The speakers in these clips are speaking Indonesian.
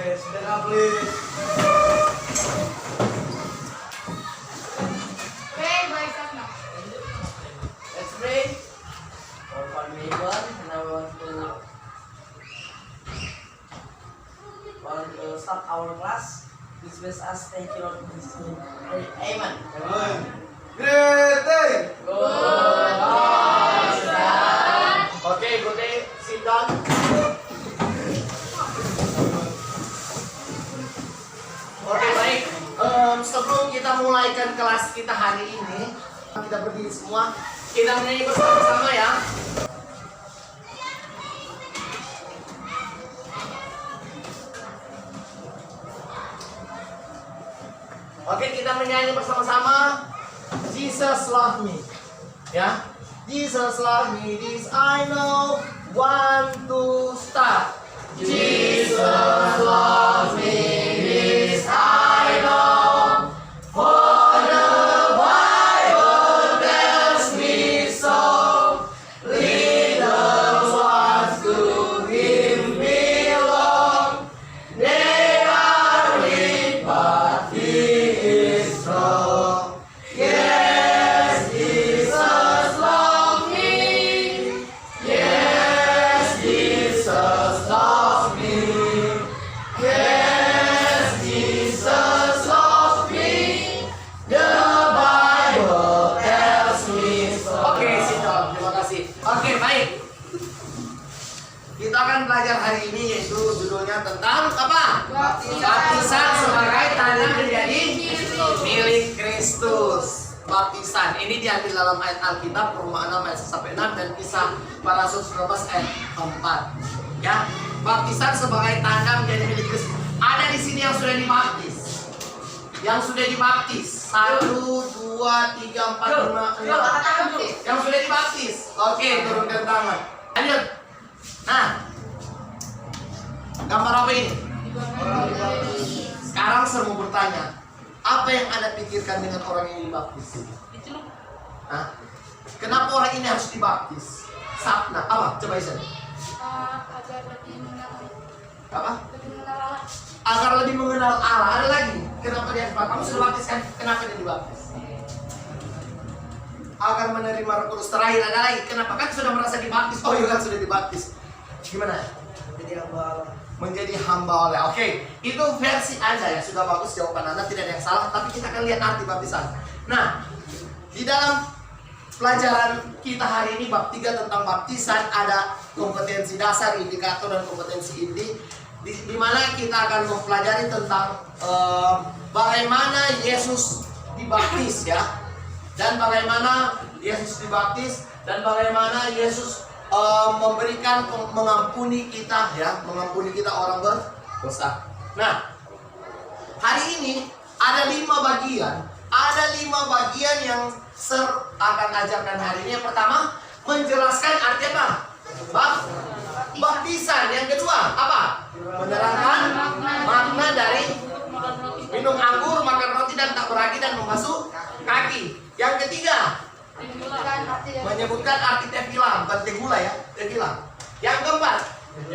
please. Sedekah please. Let's pray. For Father Mabel, and I want to start our class. Please bless us. Thank you, Lord. In Jesus' name. Amen. Amen. Greeting. Okay, good day. Sit down. Oke, baik. Sebelum kita mulaikan kelas kita hari ini, kita berdiri semua. Kita menyanyi bersama-sama ya. Oke, kita menyanyi bersama-sama. Jesus love me. Ya. Jesus love me, this I know. 1, 2, start. Jesus love me, this I know. For the Bible tells me so. Little ones to Him belong. They are weak, but He is strong. Yes, Jesus loves me. Yes, Jesus loves me. Yes, Jesus loves me. The Bible tells me so. Oke, sit down. Terima kasih. Oke, baik. Kita akan belajar hari ini yaitu judulnya tentang apa? Baptisan sebagai tanda menjadi milik Kristus. Baptisan ini diambil dalam ayat Alkitab Roma 6 ayat 1 sampai 6 dan Kisah para Rasul 19 ayat 4. Ya, baptisan sebagai tanda menjadi milik Kristus. Ada di sini yang sudah dibaptis. Yang sudah dibaptis 1, 2, 3, 4, 5, 6. Yang sudah dibaptis. Oke, turunkan tangan. Lanjut. Nah, gambar apa ini? Sekarang saya mau bertanya, apa yang Anda pikirkan dengan orang yang dibaptis? Hah? Kenapa orang ini harus dibaptis? Sapna, apa? Coba Isan. Agar lebih mengenal Apa? Allah. Agar lebih mengenal Allah. Ada lagi? Kenapa dia dibaptis? Kamu sudah baptis kan? Kenapa dia dibaptis? Agar menerima Roh Kudus. Terakhir ada lagi. Kenapa? Kan sudah merasa dibaptis. Oh iya kan sudah dibaptis. Gimana? Jadi hamba Allah. Menjadi hamba Allah. Oke, itu versi aja ya. Sudah bagus jawaban Anda, tidak ada yang salah. Tapi kita akan lihat arti baptisan. Nah, di dalam pelajaran kita hari ini bab 3 tentang baptisan ada kompetensi dasar, indikator dan kompetensi inti. Di mana kita akan mempelajari tentang bagaimana Yesus dibaptis ya, dan bagaimana Yesus dibaptis dan bagaimana Yesus memberikan mengampuni kita ya, mengampuni kita orang berdosa. Nah, hari ini ada 5 bagian. Ada 5 bagian yang akan ajarkan hari ini. Yang pertama, menjelaskan arti apa? Baptisan. Yang kedua, apa? Menerangkan makna dari minum anggur, makan roti dan tak beragi dan membasuh kaki. Yang ketiga, menyebutkan arti tefila, bukan tegula ya, tefila. Yang keempat,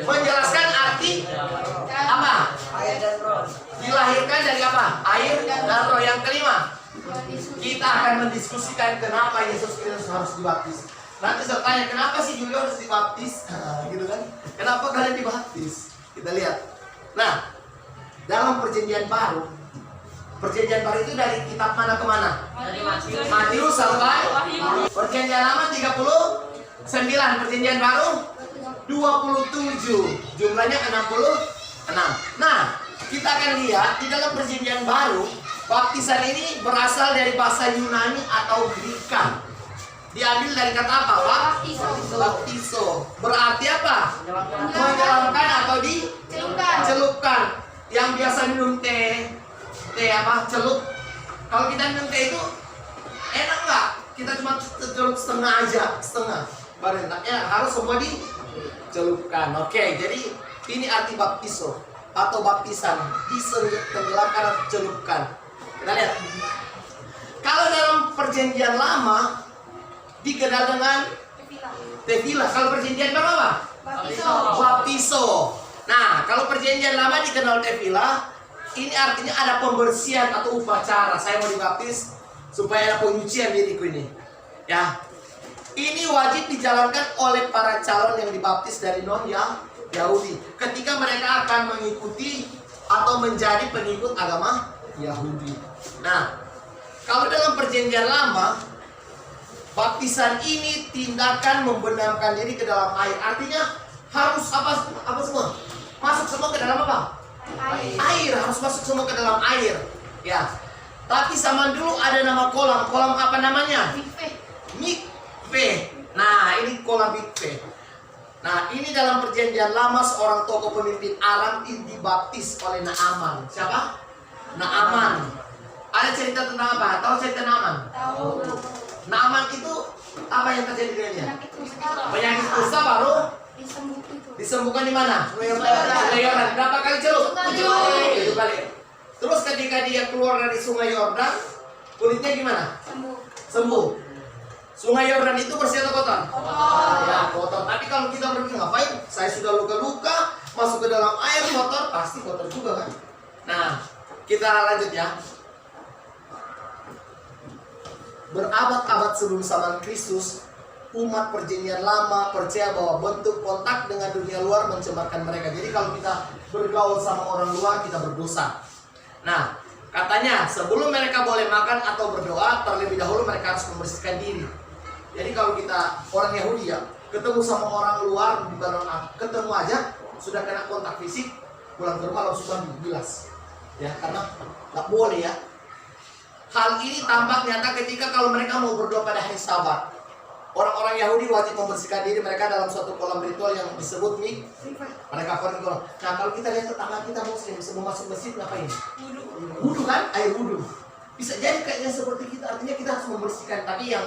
menjelaskan arti apa? Air dan roh. Dilahirkan dari apa? Air dan roh. Yang kelima, kita akan mendiskusikan kenapa Yesus Kristus harus dibaptis. Nanti saya tanya, kenapa sih Julio harus dibaptis? Gitu kan? Kenapa kalian dibaptis? Kita lihat. Nah, dalam perjanjian baru itu dari kitab mana ke mana? Matius sampai perjanjian lama 39, perjanjian baru 27, jumlahnya 66. Nah, kita akan lihat di dalam perjanjian baru, baptisan ini berasal dari bahasa Yunani atau Greka. Diambil dari kata apa, Pak? Baptiso. Berarti apa? Menyelamkan atau dicelupkan. Yang biasa minum teh apa? Celup. Kalau kita minum teh itu enak nggak? Kita cuma celup setengah aja, setengah. Baru enak. Ya, harus semua dicelupkan. Oke, jadi ini arti baptiso atau baptisan, ditenggelamkan atau celupkan. Kita lihat. Kalau dalam perjanjian lama dikenal dengan tefila. Kalau perjanjian baru apa? Baptiso. Baptiso. Nah, kalau perjanjian lama dikenal tevilah, ini artinya ada pembersihan atau upacara. Saya mau dibaptis supaya ada penyucian diriku ini. Ya. Ini wajib dijalankan oleh para calon yang dibaptis dari non-Yahudi ketika mereka akan mengikuti atau menjadi pengikut agama Yahudi. Nah, kalau dalam perjanjian lama, baptisan ini tindakan membenamkan diri ke dalam air. Artinya harus apa semua? Masuk semua ke dalam apa? Air harus masuk semua ke dalam air. Ya. Tapi zaman dulu ada nama kolam. Kolam apa namanya? Mikveh. Nah, ini kolam mikveh. Nah, ini dalam perjanjian lama seorang tokoh pemimpin Aram dibaptis oleh Naaman. Siapa? Naaman. Ada cerita tentang apa? Tahu cerita Naaman? Tahu. Naaman itu apa yang terjadi dengannya? Penyakit Kusta. kusta baru Disembuhkan. disembuhkan di mana? Sungai Yordan. Sungai Yordan. Berapa kali celup? 7 kali. Terus ketika dia keluar dari Sungai Yordan, kulitnya gimana? Sembuh. Sembuh. Sungai Yordan itu bersih atau kotor? Kotor. Ya, kotor. Tapi kalau kita berpikir ngapain? Saya sudah luka-luka, masuk ke dalam air kotor, pasti kotor juga kan? Nah, kita lanjut ya. Berabad-abad sebelum zaman Kristus, umat perjanjian lama percaya bahwa bentuk kontak dengan dunia luar mencemarkan mereka. Jadi kalau kita bergaul sama orang luar, kita berdosa. Nah, katanya sebelum mereka boleh makan atau berdoa, terlebih dahulu mereka harus membersihkan diri. Jadi kalau kita orang Yahudi ya, ketemu sama orang luar, bukan orang, ketemu aja sudah kena kontak fisik, pulang ke rumah langsung mandi, bilas. Ya, karena nggak boleh ya. Hal ini tampak nyata ketika kalau mereka mau berdoa pada hari Sabat. Orang-orang Yahudi wajib membersihkan diri mereka dalam suatu kolam ritual yang disebut mereka pergi kolam. Nah, kalau kita lihat tetangga kita Muslim sebelum masuk masjid ngapain? Wudhu kan? Air wudhu. Bisa jadi kayaknya seperti kita, artinya kita harus membersihkan. Tapi yang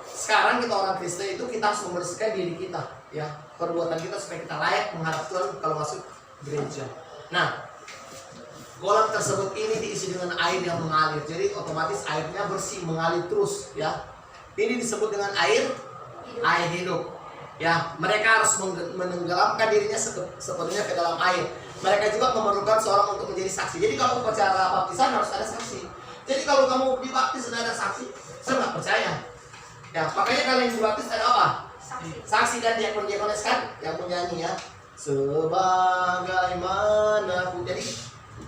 sekarang kita orang Kristen itu kita harus membersihkan diri kita, ya, perbuatan kita supaya kita layak menghadap Tuhan kalau masuk gereja. Nah, kolam tersebut ini diisi dengan air yang mengalir, jadi otomatis airnya bersih, mengalir terus, ya. Ini disebut dengan air hidup. Ya, mereka harus menenggelamkan dirinya sepenuhnya ke dalam air. Mereka juga memerlukan seorang untuk menjadi saksi. Jadi kalau upacara baptisan harus ada saksi. Jadi kalau kamu dibaptis dan ada saksi, saya nggak percaya. Ya, makanya kalian dibaptis ada apa? Saksi dan diakon-diakones kan yang menyanyi ya. Sebagaimana pun. Jadi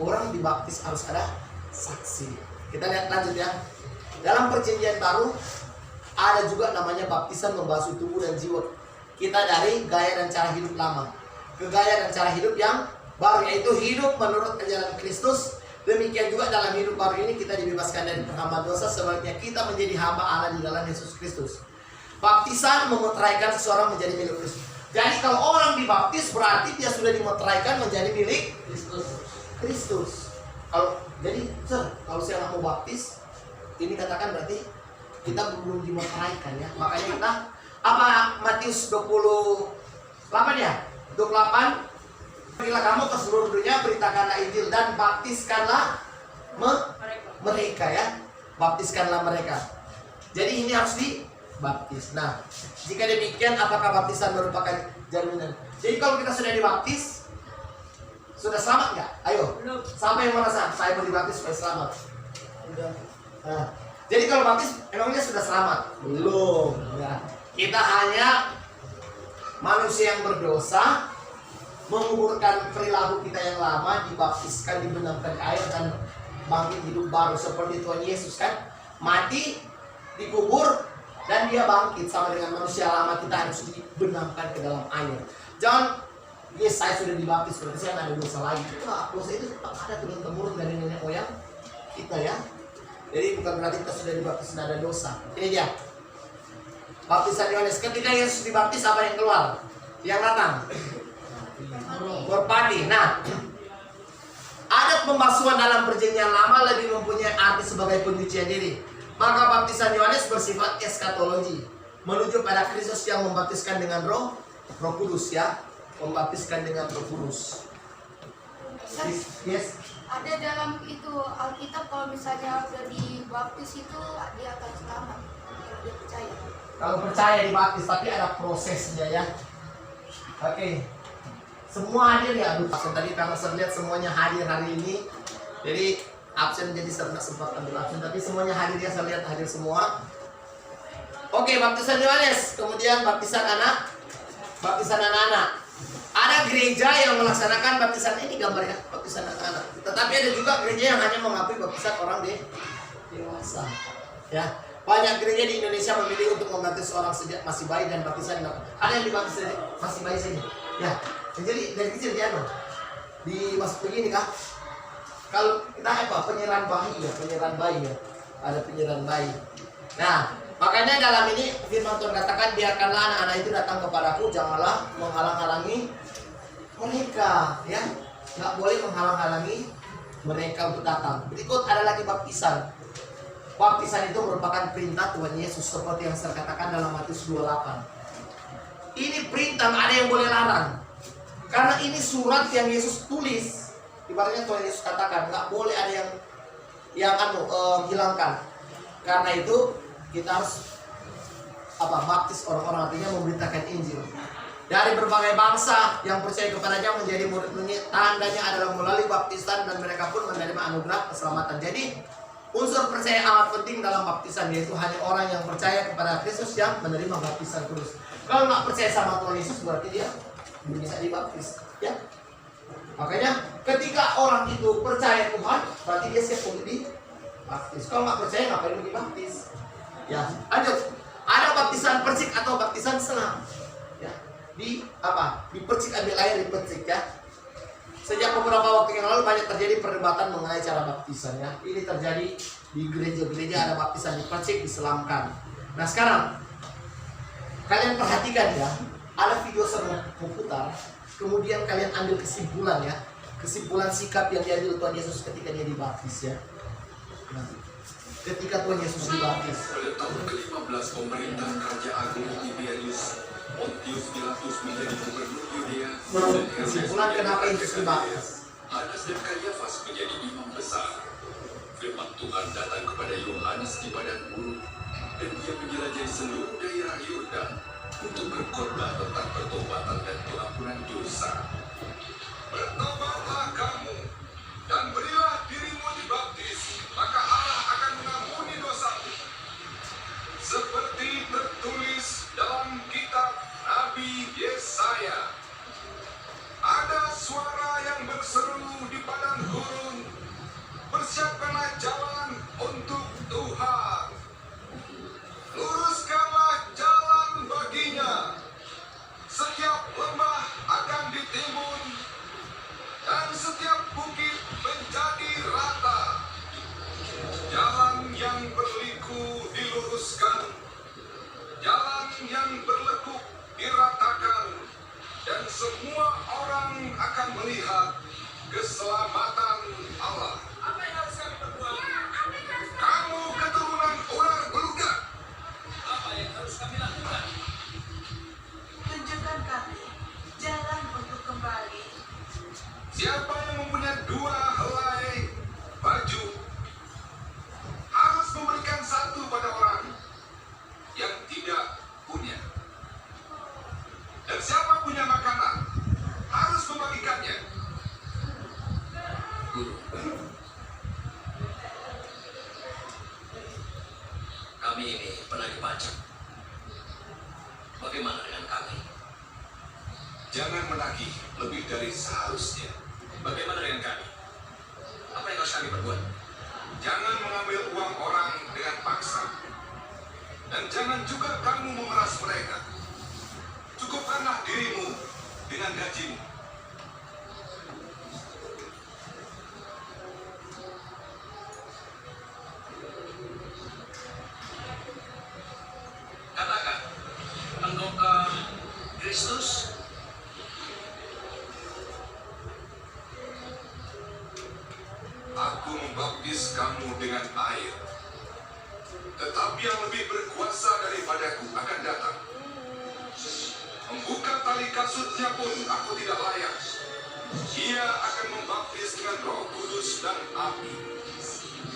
orang dibaptis harus ada saksi. Kita lihat lanjut ya. Dalam perjanjian baru ada juga namanya baptisan membasuh tubuh dan jiwa kita dari gaya dan cara hidup lama ke gaya dan cara hidup yang baru, yaitu hidup menurut ajaran Kristus. Demikian juga dalam hidup baru ini kita dibebaskan dari perhambaan dosa, sebaliknya kita menjadi hamba Allah di dalam Yesus Kristus. Baptisan memeteraikan seseorang menjadi milik Kristus. Jadi kalau orang dibaptis berarti dia sudah dimeteraikan menjadi milik Kristus. Kalau jadi, kalau saya nggak mau baptis, ini katakan berarti kita belum dimeteraikan ya. Makanya kita apa Matius 28 ya? 28. Pergilah kamu ke seluruh dunia, beritakanlah Injil dan baptiskanlah mereka ya. Baptiskanlah mereka. Jadi ini harus dibaptis. Nah, jika demikian apakah baptisan merupakan jaminan? Jadi kalau kita sudah dibaptis, sudah selamat nggak? Ayo. Siapa yang merasa saya mau dibaptis supaya selamat? Udah. Nah, jadi kalau baptis emangnya sudah selamat? Belum. Ya. Kita hanya manusia yang berdosa, menguburkan perilaku kita yang lama, dibaptiskan, dibenamkan ke air dan bangkit hidup baru seperti Tuhan Yesus kan, mati, dikubur dan dia bangkit sama dengan manusia lama. Kita harus dibenamkan ke dalam air. Jangan, yes saya sudah dibaptis berarti saya nggak ada dosa lagi. Nah, dosa itu tetap ada turun temurun dari nenek moyang kita ya. Jadi bukan berarti kita sudah dibaptis tidak ada dosa. Ini dia baptisan Yohanes. Ketika Yesus dibaptis apa yang keluar? Yang datang merpati. Nah, adat pembasuhan dalam perjanjian lama lebih mempunyai arti sebagai penyucian diri. Maka baptisan Yohanes bersifat eskatologi, menuju pada Kristus yang membaptiskan dengan Roh Kudus ya, membaptiskan dengan Roh Kudus. Yes. Ada dalam itu Alkitab kalau misalnya udah dibaptis itu dia akan selamat. Dia percaya. Kalau percaya dibaptis, tapi ada prosesnya ya. Oke. Semua hadir ya, aduh absen tadi karena saya lihat semuanya hadir hari ini. Jadi absen jadi saya sempat ambil absen, tapi semuanya hadir ya, saya lihat hadir semua. Oke, baptisan Yohanes, kemudian baptisan anak, baptisan anak-anak. Ada gereja yang melaksanakan baptisan ini gambarnya, baptisan anak-anak. Tetapi ada juga gereja yang hanya mengakui baptisan orang dewasa. Ya, banyak gereja di Indonesia memilih untuk membaptis orang sejak masih bayi dan baptisan. Ada yang dibaptis masih bayi sini. Ya, jadi dari kecil dia dimasuk begini kah? Kalau kita apa? Penyerahan bayi ya, penyerahan bayi ya. Ada penyerahan bayi. Nah, makanya dalam ini firman Tuhan katakan, biarkanlah anak-anak itu datang kepadaku, janganlah menghalang-halangi mereka, ya. Nggak boleh menghalang-halangi mereka untuk datang. Berikut ada lagi baptisan. Baptisan itu merupakan perintah Tuhan Yesus seperti yang saya katakan dalam Matius 28. Ini perintah, ada yang boleh larang. Karena ini surat yang Yesus tulis. Ibaratnya Tuhan Yesus katakan, nggak boleh ada yang hilangkan. Karena itu kita harus baptis orang-orang, artinya memberitakan Injil. Dari berbagai bangsa yang percaya kepadanya menjadi murid-murid, tandanya adalah melalui baptisan dan mereka pun menerima anugerah keselamatan. Jadi unsur percaya amat penting dalam baptisan, yaitu hanya orang yang percaya kepada Kristus yang menerima baptisan kudus. Kalau nggak percaya sama Tuhan Yesus berarti dia belum bisa dibaptis, ya. Makanya ketika orang itu percaya Tuhan, berarti dia siap untuk dibaptis. Kalau nggak percaya ngapain dibaptis? Ya, lanjut. Ada baptisan percik atau baptisan selam. Ya, dipercik, ambil air dipercik ya. Sejak beberapa waktu yang lalu banyak terjadi perdebatan mengenai cara baptisan ya. Ini terjadi di gereja-gereja, ada baptisan dipercik, diselamkan. Nah sekarang kalian perhatikan ya, ada video saya mau putar, kemudian kalian ambil kesimpulan ya, kesimpulan sikap yang diambil Tuhan Yesus ketika dia dibaptis ya. Nah, ketika Tuhan Yesus dibaptis. Pada tahun ke-15 pemerintahan Raja Agung Tiberius, Pontius Pilatus menjadi gubernur Yudea. Kesimpulan kenapa Yesus dibaptis? Hanas dan Kayafas menjadi imam besar. Firman Tuhan datang kepada Yohanes di padang gurun, dan dia menjelajahi seluruh daerah Yordan untuk berkhotbah tentang pertobatan dan pengampunan dosa. Bertobatlah kamu dan berilah dirimu dibaptis, maka Allah akan mengampuni dosamu. Seperti tertulis dalam kitab Nabi Yesaya. Ada suara yang berseru di padang gurun, persiapkanlah jalan untuk Tuhan. Luruskanlah jalan baginya. Setiap lembah akan ditimbun dan setiap bukit menjadi rata. Jalan yang berliku diluruskan, jalan yang berlekuk diratakan, dan semua orang akan melihat keselamatan Allah. Apa yang harus kami perbuat? Kamu keturunan ular beluga. Apa yang harus kami lakukan? Tunjukkan kami jalan untuk kembali. Siapa yang mempunyai 2 helai baju harus memberikan 1 pada orang yang tidak punya. Dan siapa punya makanan harus membagikannya. Guru, kami ini penagih pajak. Bagaimana dengan kami? Jangan menagih lebih dari seharusnya. Bagaimana dengan kami? Apa yang harus kami perbuat? Jangan mengambil uang orang dengan paksa. Dan jangan juga kamu memeras mereka. Cukupkanlah dirimu dengan gajimu. Katakan, engkau ke Kristus? Aku membaptis kamu dengan air. Tetapi yang lebih berkuasa daripadaku akan datang. Membuka tali kasutnya pun aku tidak layak. Ia akan membaptis dengan Roh Kudus dan api.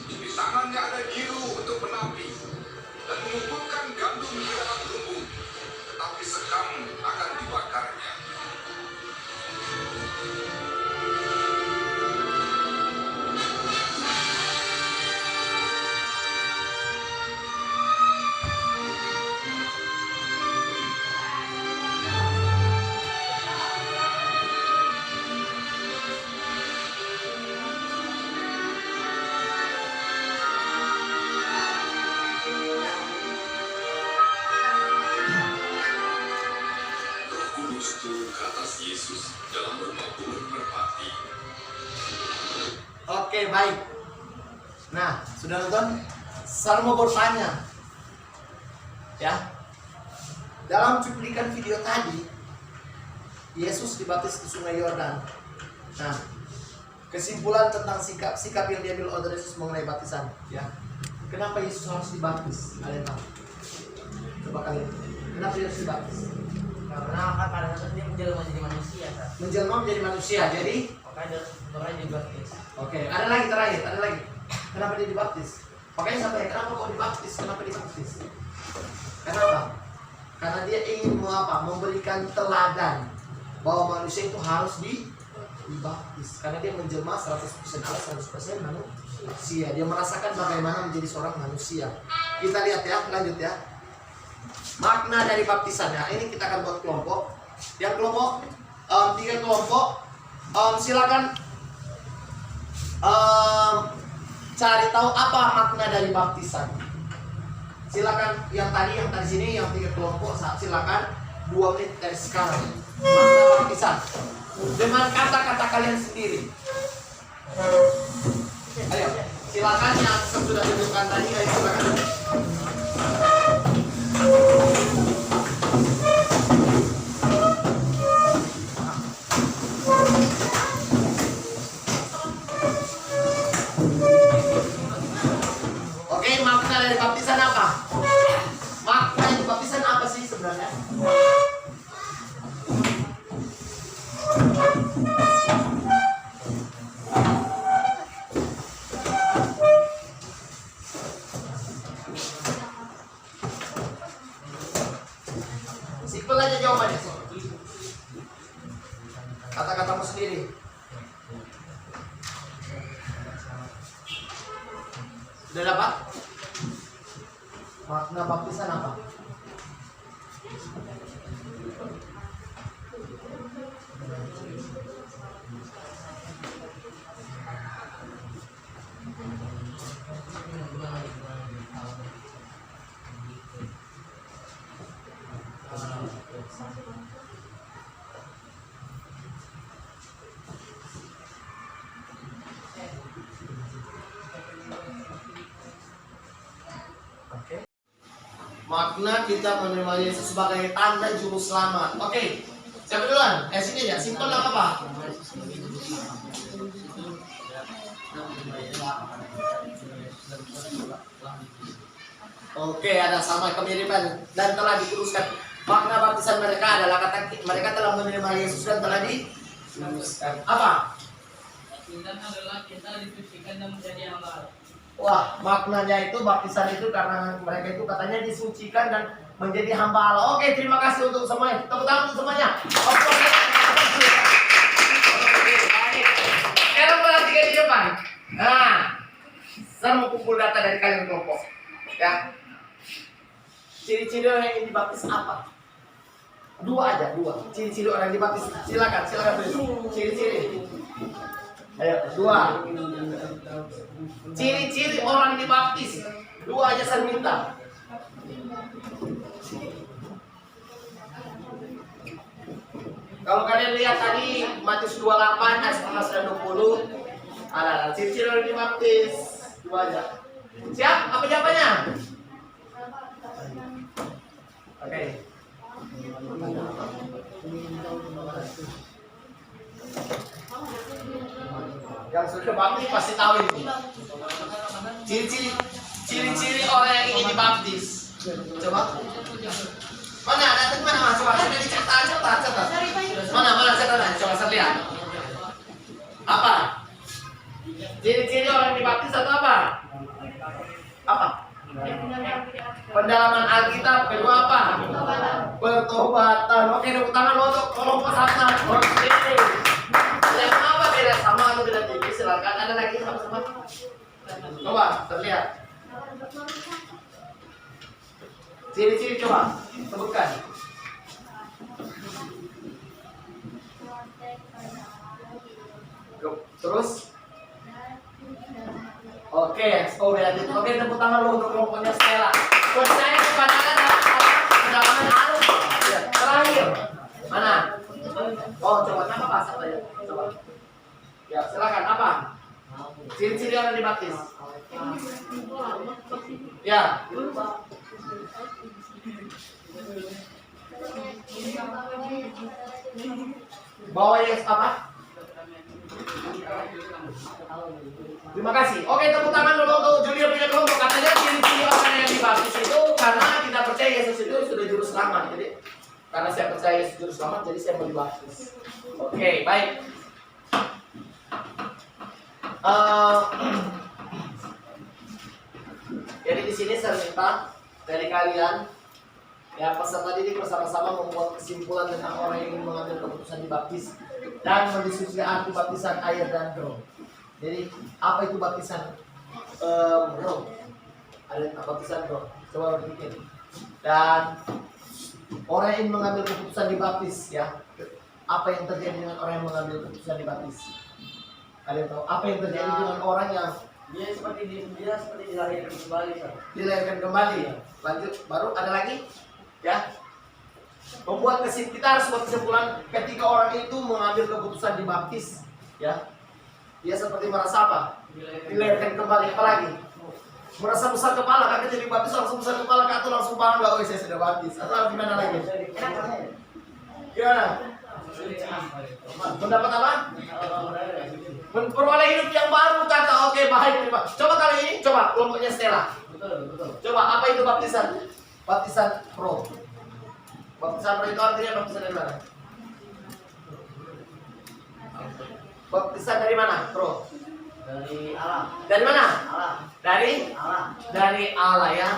Di tangannya ada nyiru untuk menapi dan mengumpulkan gandum di dalam lumbung, tetapi sekam akan dibakarnya. Oke, baik. Nah, sudah nonton? Saya mau bertanya. Ya. Dalam cuplikan video tadi, Yesus dibaptis di Sungai Yordan. Nah, kesimpulan tentang sikap yang diambil oleh Yesus mengenai baptisan, ya. Kenapa Yesus harus dibaptis? Kalian tahu? Coba kalian. Kenapa Yesus dibaptis? Karena kan pada saat dia menjelma jadi manusia kan. Menjelma menjadi manusia, jadi Makanya dibaptis. oke, ada lagi terakhir, ada lagi. Kenapa dia dibaptis? Makanya sampai kenapa kok dibaptis? Kenapa dibaptis? Kenapa? Karena dia ingin memberikan teladan bahwa manusia itu harus dibaptis. Karena dia menjelma 100% Allah, 100% manusia. Dia merasakan bagaimana menjadi seorang manusia. Kita lihat ya, lanjut ya. Makna dari baptisannya. Ini kita akan buat kelompok. Yang kelompok 3 kelompok. Silakan cari tahu apa makna dari baptisan. Silakan yang tadi sini yang 3 kelompok, silakan 2 menit dari sekarang. Makna baptisan dengan kata-kata kalian sendiri. Ayo, silakan yang sudah tunjukkan tadi, ayo silakan. Oke, makna dari baptisan apa? Makna dari baptisan apa sih sebenarnya? Simpel aja jawabannya. Kata-katamu sendiri. Sudah dapat? Makna baptisan apa? Oke. Makna kita menerima Yesus sebagai tanda juru selamat. Oke. Siapa duluan? Sini aja. Simpel apa Pak? Oke, ada sama kemiripan dan telah dikuduskan. Makna baptisan mereka adalah kata mereka telah menerima Yesus dan telah dikuduskan. Apa? Dan adalah kita disucikan dan menjadi hamba. Wah, maknanya itu baptisan itu karena mereka itu katanya disucikan dan menjadi hamba Allah. Oke, terima kasih untuk semuanya. Tepuk tangan untuk semuanya. Oke, baik. Sekarang perhatikan di depan. Nah, saya mau kumpul data dari kalian kelompok. Ya. Ciri-ciri orang yang dibaptis apa? 2 aja, 2. Ciri-ciri orang yang dibaptis. Silakan tulis. Ciri-ciri. Ayo, 2. Ciri-ciri orang dibaptis. 2 aja saya minta. Kalau kalian lihat tadi Matius 28 ayat 11 dan 20 ada ciri-ciri orang dibaptis. 2 aja. Siap? Apa jawabannya? Oke. Yang sudah baptis pasti tahu itu. Ciri-ciri orang yang ingin dibaptis. Coba. Mana? Datang mana? Coba sudah dicatat. Mana? Catat. Coba saya lihat. Apa? Ciri-ciri orang yang dibaptis atau apa? Apa? Pendalaman Alkitab. Kedua apa? Pertobatan. Oke, tepuk tangan untuk kelompok 1. Oke. Yang apa beda sama atau beda tipis? Silakan. Ada lagi sama-sama. Coba terlihat. Ciri-ciri coba sebutkan. Terus. Oke, beda tipis. Oke, tepuk tangan untuk kelompoknya Stella. Percaya kepada pendalaman arus. Terakhir. Mana? Oh, coba nama bahasa ya. Coba. Ya, silakan apa? Ciri-ciri orang dibaptis. Ya. Bawa yang apa? Terima kasih. Oke, tepuk tangan dulu untuk Julio punya kelompok. Katanya ciri-ciri orang yang dibaptis itu karena kita percaya Yesus itu sudah juru selamat. Jadi karena saya percaya Yesus juru selamat, jadi saya mau dibaptis. Oke, baik. Jadi di sini saya minta dari kalian ya peserta didik bersama-sama membuat kesimpulan tentang orang yang ingin mengambil keputusan dibaptis dan mendiskusikan arti baptisan air dan roh. Jadi apa itu baptisan roh? Ada baptisan roh. Coba berpikir. Dan orang yang mengambil keputusan dibaptis ya, apa yang terjadi dengan orang yang mengambil keputusan dibaptis? Kalian tahu apa yang terjadi dengan orang yang Dia seperti dilahirkan kembali, Sir. dilahirkan kembali? Lanjut, baru ada lagi ya. Membuat kita harus buat kesimpulan ketika orang itu mengambil keputusan dibaptis ya. Dia seperti merasa apa? Dilahirkan kembali. Apa lagi? Merasa besar kepala, kakek jadi baptis langsung besar kepala, kakek langsung bangga, oh saya sudah baptis. Atau gimana lagi? Gimana? Mendapat apa? Memperoleh hidup yang baru kata. Oke, baik. Coba kali ini, coba kelompoknya Stella. Betul. Coba apa itu baptisan? Baptisan roh. Baptisan roh itu artinya baptisan dari mana? Baptisan dari mana? Roh. Dari Allah. Dari mana? Allah. Dari Allah ya.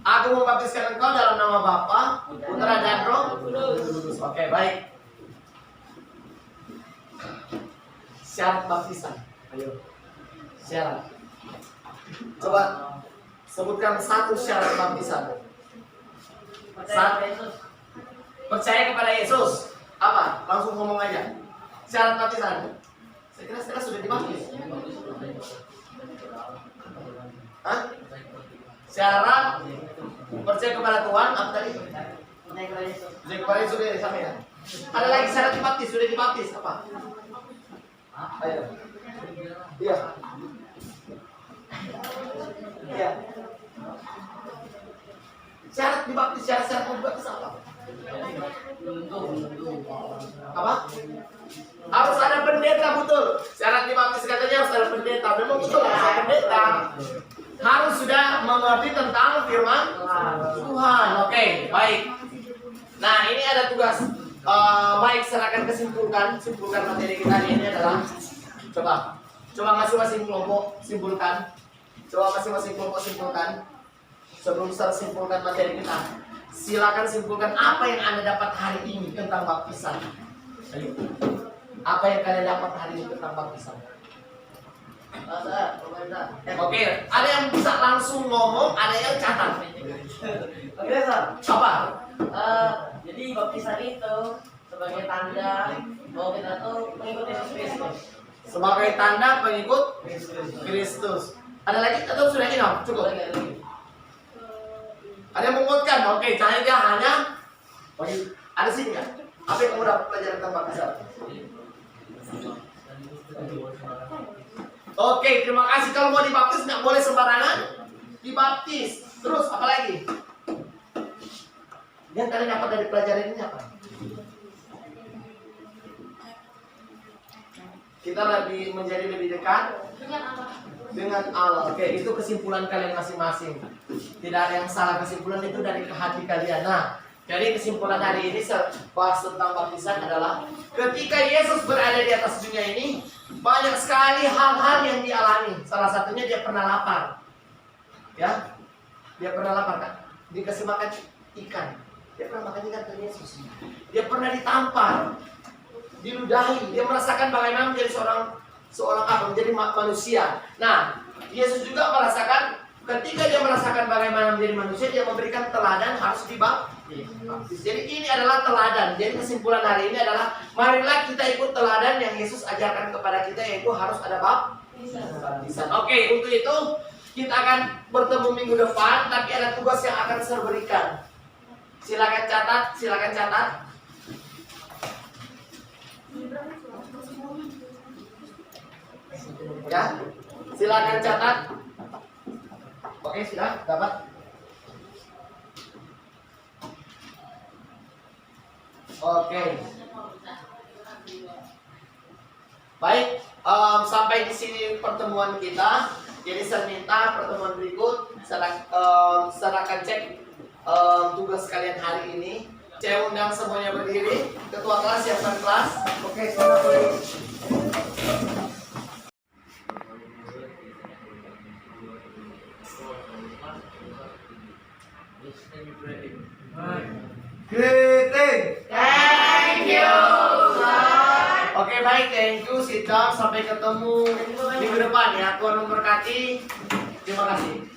Aku membaptiskan engkau dalam nama Bapa, Putra dan Roh Kudus. Oke, baik. Syarat baptisan. Ayo. Syarat. Coba sebutkan satu syarat baptisan. Percaya kepada Yesus. Apa? Langsung ngomong aja. Syarat baptisan. Saya kira sekarang sudah dibaptis. Hah? Syarat percaya kepada Tuhan apa tadi? Percaya kepada Yesus sudah sama ya. Ada lagi syarat dibaptis, sudah dibaptis apa? Ayo. Iya. Iya. Syarat dibaptis, syarat dibaptis apa? Apa? Harus ada pendeta, betul. Syarat dibaptis katanya harus ada pendeta. Memang betul harus ada pendeta. Harus sudah mengerti tentang firman Tuhan. Oke, baik. Nah, ini ada tugas. Baik, silakan simpulkan materi kita hari ini adalah coba masing-masing kelompok simpulkan. Coba masing-masing kelompok simpulkan. Sebelum saya simpulkan materi kita, silakan simpulkan apa yang Anda dapat hari ini tentang baptisan. Ayo. Apa yang kalian dapat hari ini tentang baptisan? Oke, ada yang bisa langsung ngomong, ada yang catat. Oke, Sir. Apa? Jadi baptisan itu sebagai tanda bahwa kita tuh mengikuti Yesus Kristus. Sebagai tanda pengikut Kristus. Ada lagi atau sudah ini? Cukup. Ada yang menguatkan? Oke, caranya hanya ada sini nggak? Apa yang kamu dapat pelajaran tentang baptisan? Oke, terima kasih. Kalau mau dibaptis nggak boleh sembarangan dibaptis. Terus apa lagi? Yang kalian dapat dari pelajaran ini apa? Kita menjadi lebih dekat dengan Allah. Oke, itu kesimpulan kalian masing-masing. Tidak ada yang salah, kesimpulan itu dari hati kalian. Nah, jadi kesimpulan hari ini bahas tentang baptisan adalah ketika Yesus berada di atas dunia ini, banyak sekali hal-hal yang dialami. Salah satunya dia pernah lapar. Ya, dia pernah lapar kan? Dikasih makan ikan. Dia pernah makan ikan dari Yesus. Dia pernah ditampar, diludahi. Dia merasakan bagaimana menjadi seorang apa? Menjadi manusia. Nah, Yesus juga merasakan ketika dia merasakan bagaimana menjadi manusia, dia memberikan teladan harus dibaptis. Jadi ini adalah teladan. Jadi kesimpulan hari ini adalah marilah kita ikut teladan yang Yesus ajarkan kepada kita, yaitu harus ada baptisan. Oke, untuk itu kita akan bertemu minggu depan, tapi ada tugas yang akan saya berikan. Silakan catat. Ya, silakan catat. Oke, sudah dapat. Oke. Baik, sampai di sini pertemuan kita. Jadi saya minta pertemuan berikut saya akan cek tugas kalian hari ini. Saya undang semuanya berdiri. Ketua kelas siapkan kelas. Oke, selamat berdiri. Greeting. Thank you, sir. Oke, baik, thank you. Sit down. Sampai ketemu minggu depan ya. Tuhan memberkati. Terima kasih.